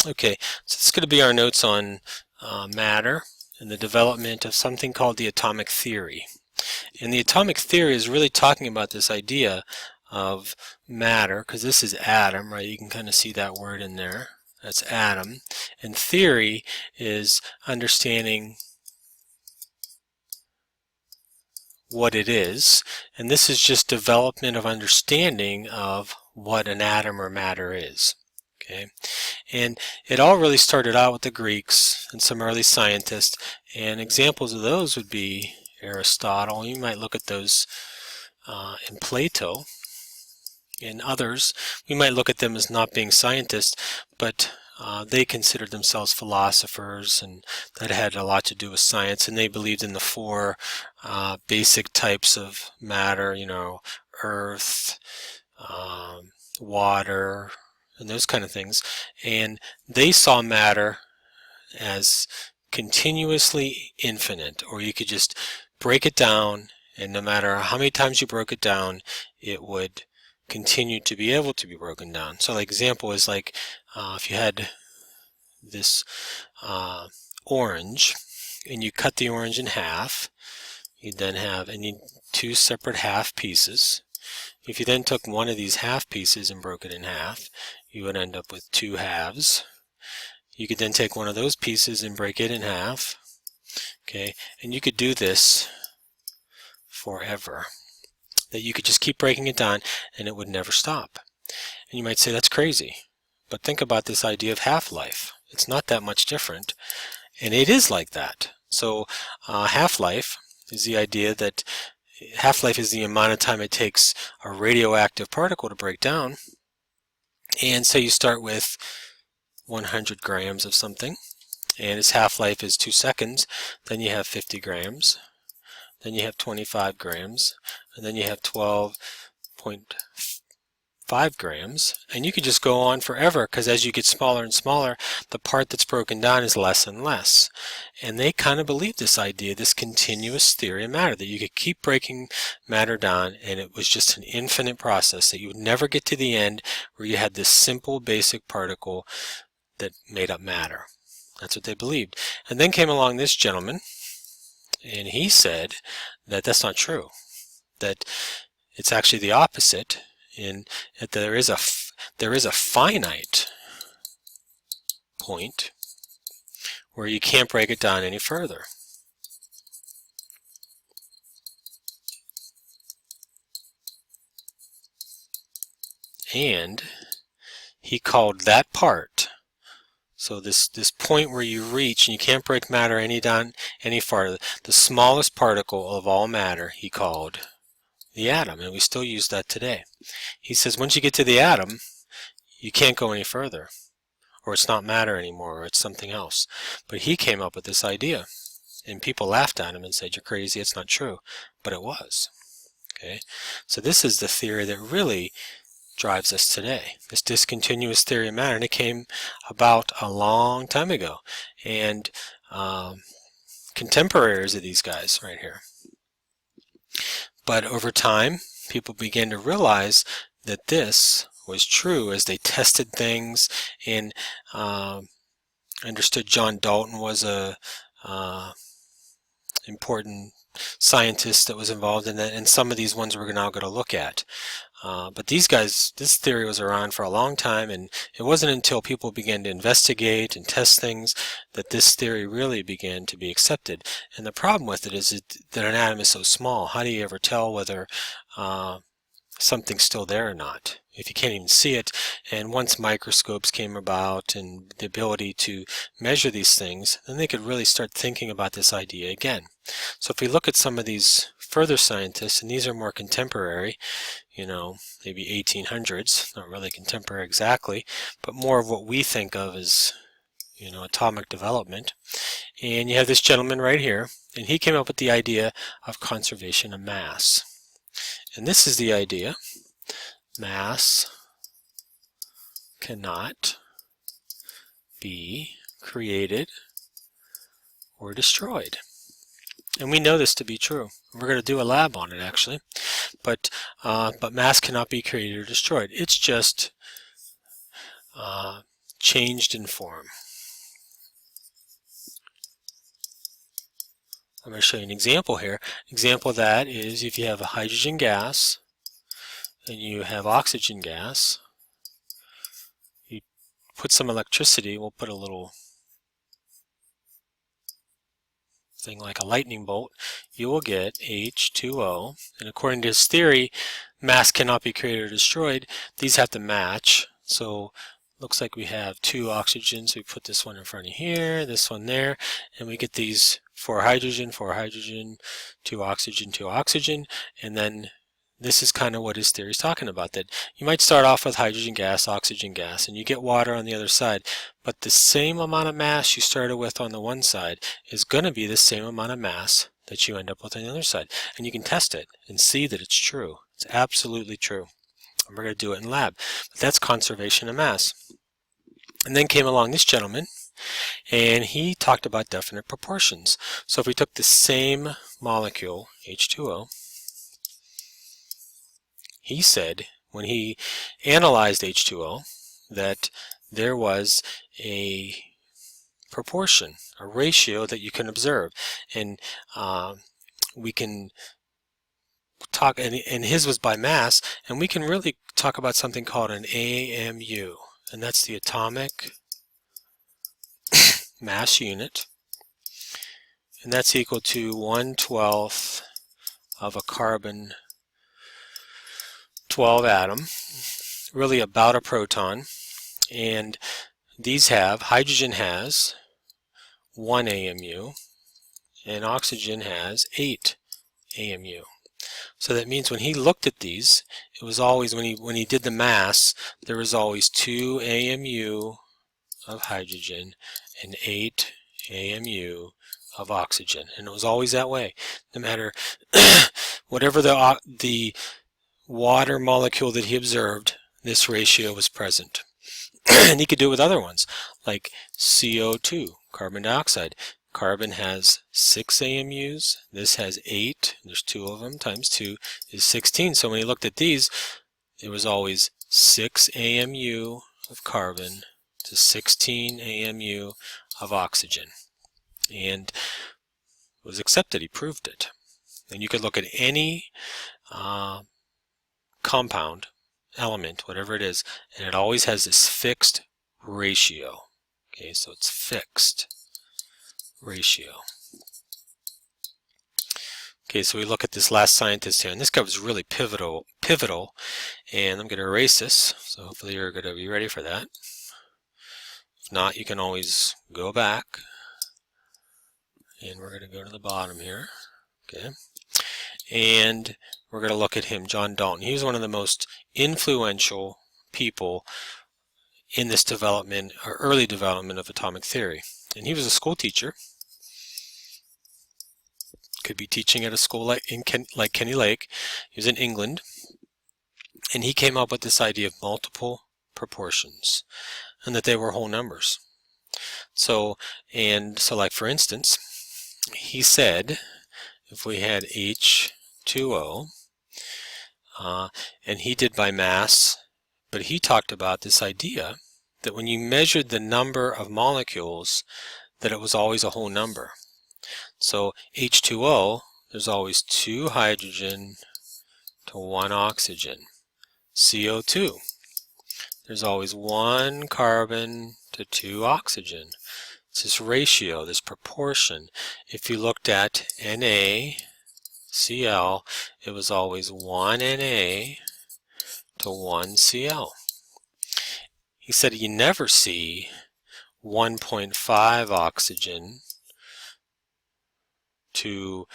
Okay, so this is going to be our notes on matter and the development of something called the atomic theory. And the atomic theory is really talking about this idea of matter, because this is atom, right? You can kind of see that word in there. That's atom. And theory is understanding what it is. And this is just development of understanding of what an atom or matter is. Okay, and it all really started out with the Greeks and some early scientists, and examples of those would be Aristotle. You might look at those in Plato, and others. We might look at them as not being scientists, but they considered themselves philosophers, and that had a lot to do with science, and they believed in the four basic types of matter, earth, water, and those kind of things. And they saw matter as continuously infinite, or you could just break it down, and no matter how many times you broke it down, it would continue to be able to be broken down. So, like example is like if you had this orange, and you cut the orange in half, you then have two separate half pieces. If you then took one of these half pieces and broke it in half, you would end up with two halves. You could then take one of those pieces and break it in half. Okay, and you could do this forever. That you could just keep breaking it down and it would never stop. And you might say that's crazy, but think about this idea of half-life. It's not that much different, and it is like that. So half-life is the idea that half-life is the amount of time it takes a radioactive particle to break down. And so you start with 100 grams of something, and its half-life is 2 seconds. Then you have 50 grams. Then you have 25 grams. And then you have 12.5 grams. And you could just go on forever, because as you get smaller and smaller, the part that's broken down is less and less. And they kind of believed this idea, this continuous theory of matter, that you could keep breaking matter down, and it was just an infinite process, that you would never get to the end where you had this simple basic particle that made up matter. That's what they believed. And then came along this gentleman, and he said that that's not true, that it's actually the opposite, in that there is a finite point where you can't break it down any further. And he called that part, so this point where you reach and you can't break matter any farther, the smallest particle of all matter, he called the atom, and we still use that today. He says once you get to the atom, you can't go any further, or it's not matter anymore, or it's something else. But he came up with this idea, and people laughed at him and said, "You're crazy, it's not true," but it was. Okay, so this is the theory that really drives us today, this discontinuous theory of matter, and it came about a long time ago, and contemporaries of these guys right here. But over time, people began to realize that this was true as they tested things, and understood John Dalton was a important scientist that was involved in that, and some of these ones we're now going to look at. But these guys, this theory was around for a long time, and it wasn't until people began to investigate and test things that this theory really began to be accepted. And the problem with it is that an atom is so small. How do you ever tell whether something's still there or not if you can't even see it? And once microscopes came about and the ability to measure these things, then they could really start thinking about this idea again. So if we look at some of these further scientists, and these are more contemporary, maybe 1800s, not really contemporary exactly, but more of what we think of as atomic development. And you have this gentleman right here, and he came up with the idea of conservation of mass. And this is the idea: mass cannot be created or destroyed. And we know this to be true. We're going to do a lab on it, actually. But mass cannot be created or destroyed. It's just changed in form. I'm going to show you an example here. Example of that is if you have a hydrogen gas and you have oxygen gas, you put some electricity, we'll put a little thing like a lightning bolt, you will get H2O. And according to his theory, mass cannot be created or destroyed. These have to match. So looks like we have 2 oxygens. So we put this one in front of here, this one there, and we get these 4 hydrogen, 2 oxygen, 2 oxygen, and then this is kind of what his theory is talking about, that you might start off with hydrogen gas, oxygen gas, and you get water on the other side, but the same amount of mass you started with on the one side is going to be the same amount of mass that you end up with on the other side. And you can test it and see that it's true. It's absolutely true. And we're going to do it in lab. But that's conservation of mass. And then came along this gentleman, and he talked about definite proportions. So if we took the same molecule, H2O, he said when he analyzed H2O that there was a proportion, a ratio that you can observe. And we can talk, and his was by mass, and we can really talk about something called an AMU, and that's the atomic mass unit, and that's equal to 1/12 of a carbon 12 atom, really about a proton. And these have, hydrogen has 1 AMU and oxygen has 8 AMU. So that means when he looked at these, it was always, when he did the mass, there was always 2 AMU of hydrogen and 8 AMU of oxygen, and it was always that way. No matter whatever the water molecule that he observed, this ratio was present. And he could do it with other ones, like CO2, carbon dioxide. Carbon has 6 AMUs, this has 8, there's 2 of them, times 2 is 16. So when he looked at these, it was always 6 AMU of carbon to 16 AMU of oxygen. And it was accepted, he proved it. And you could look at any compound, element, whatever it is, and it always has this fixed ratio. Okay, so it's fixed ratio. Okay, so we look at this last scientist here, and this guy was really pivotal, and I'm going to erase this, so hopefully you're going to be ready for that. If not, you can always go back, and we're going to go to the bottom here. Okay, and we're going to look at him, John Dalton. He was one of the most influential people in this development, or early development of atomic theory. And he was a school teacher. Could be teaching at a school like Kenny Lake. He was in England, and he came up with this idea of multiple proportions, and that they were whole numbers. So like for instance, he said if we had H2O, and he did by mass, but he talked about this idea that when you measured the number of molecules, that it was always a whole number. So H2O, there's always 2 hydrogen to 1 oxygen. CO2, there's always 1 carbon to 2 oxygen. It's this ratio, this proportion. If you looked at NaCl, it was always 1 Na to 1 Cl. He said you never see 1.5 oxygen to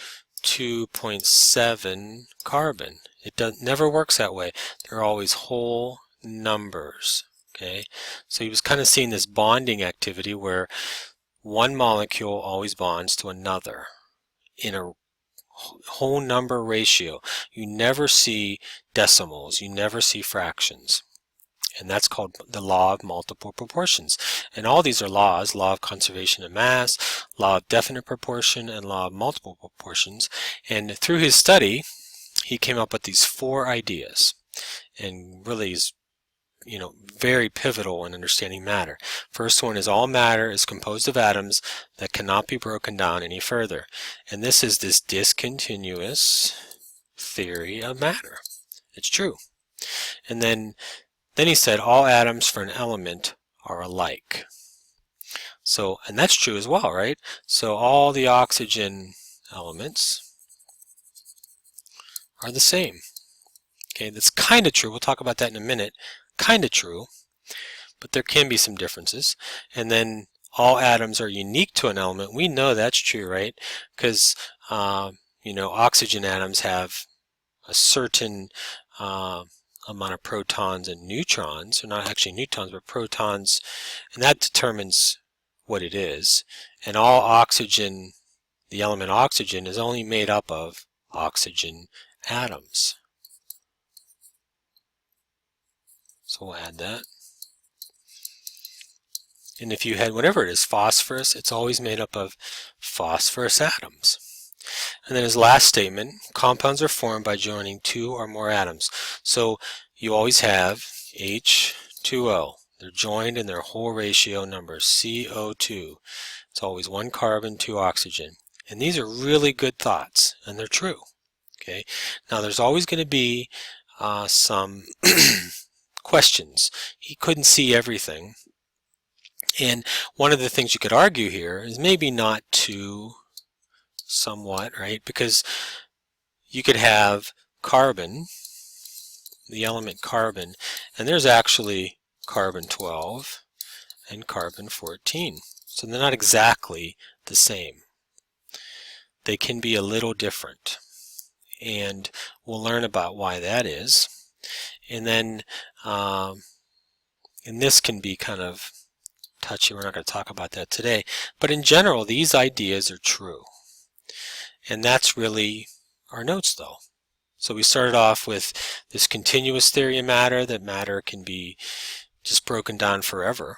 2.7 carbon. It never works that way. They're always whole numbers. Okay, so he was kind of seeing this bonding activity where one molecule always bonds to another in a whole number ratio. You never see decimals, you never see fractions. And that's called the law of multiple proportions. And all these are laws: law of conservation of mass, law of definite proportion, and law of multiple proportions. And through his study, he came up with these 4 ideas. And really is very pivotal in understanding matter. First one is all matter is composed of atoms that cannot be broken down any further. And this is this discontinuous theory of matter. It's true. And then he said all atoms for an element are alike. So, and that's true as well, right? So all the oxygen elements are the same. Okay, that's kind of true. We'll talk about that in a minute. Kind of true, but there can be some differences. And then all atoms are unique to an element. We know that's true, right? Because oxygen atoms have a certain amount of protons and neutrons. They're not actually neutrons, but protons, and that determines what it is. And all oxygen, the element oxygen, is only made up of oxygen atoms. So we'll add that. And if you had whatever it is, phosphorus, it's always made up of phosphorus atoms. And then his last statement, compounds are formed by joining two or more atoms. So you always have H2O. They're joined in their whole ratio numbers, CO2. It's always one carbon, two oxygen. And these are really good thoughts, and they're true. Okay. Now there's always going to be some questions. He couldn't see everything. And one of the things you could argue here is maybe not too somewhat, right? Because you could have carbon, the element carbon, and there's actually carbon 12 and carbon 14. So they're not exactly the same. They can be a little different. And we'll learn about why that is. And then, and this can be kind of touchy. We're not going to talk about that today. But in general, these ideas are true. And that's really our notes, though. So we started off with this continuous theory of matter, that matter can be just broken down forever,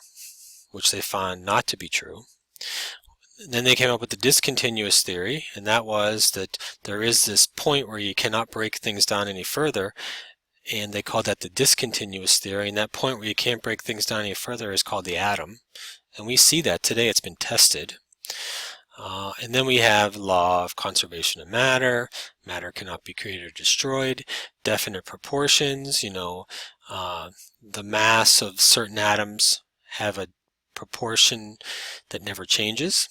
which they found not to be true. And then they came up with the discontinuous theory, and that was that there is this point where you cannot break things down any further, and they called that the discontinuous theory, and that point where you can't break things down any further is called the atom. And we see that today. It's been tested. And then we have law of conservation of matter. Matter cannot be created or destroyed. Definite proportions. The mass of certain atoms have a proportion that never changes.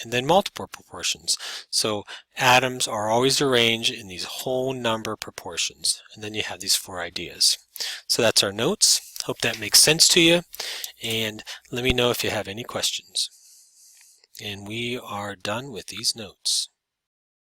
And then multiple proportions. So atoms are always arranged in these whole number proportions. And then you have these four ideas. So that's our notes. Hope that makes sense to you. And let me know if you have any questions. And we are done with these notes.